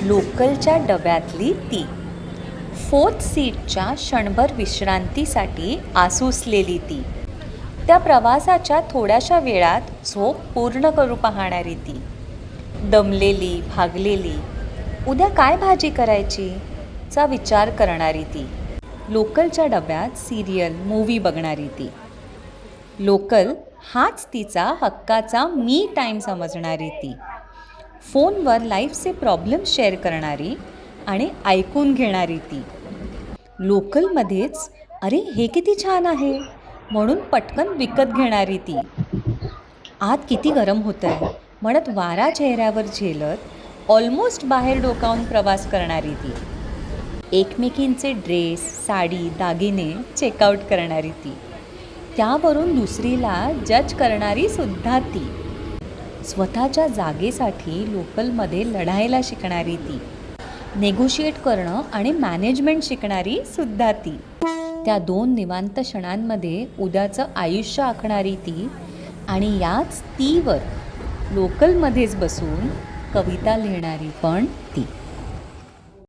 लोकलच्या डब्यातली ती. फोर्थ सीटच्या क्षणभर विश्रांतीसाठी आसुसलेली ती. त्या प्रवासाच्या थोड्याशा वेळात झोप पूर्ण करू पाहणारी ती. दमलेली, भागलेली, उद्या काय भाजी करायची चा विचार करणारी ती. लोकलच्या डब्यात सिरियल, मूव्ही बघणारी ती. लोकल हाच तिचा हक्काचा मी टाईम समजणारी ती. फोनवर लाईफचे प्रॉब्लेम शेअर करणारी आणि ऐकून घेणारी ती. लोकलमध्येच अरे हे किती छान आहे म्हणून पटकन विकत घेणारी ती. आत किती गरम होतं आहे म्हणत वारा चेहऱ्यावर झेलत ऑलमोस्ट बाहेर डोकावून प्रवास करणारी ती. एकमेकींचे ड्रेस, साडी, दागिने चेकआउट करणारी ती. त्यावरून दुसरीला जज करणारी सुद्धा ती. स्वतःच्या जागेसाठी लोकलमध्ये लढायला शिकणारी ती. नेगोशिएट करणं आणि मॅनेजमेंट शिकणारी सुद्धा ती. त्या 2 निवांत क्षणांमध्ये उद्याचं आयुष्य आखणारी ती. आणि याच तीवर लोकलमध्येच बसून कविता लिहिणारी पण ती.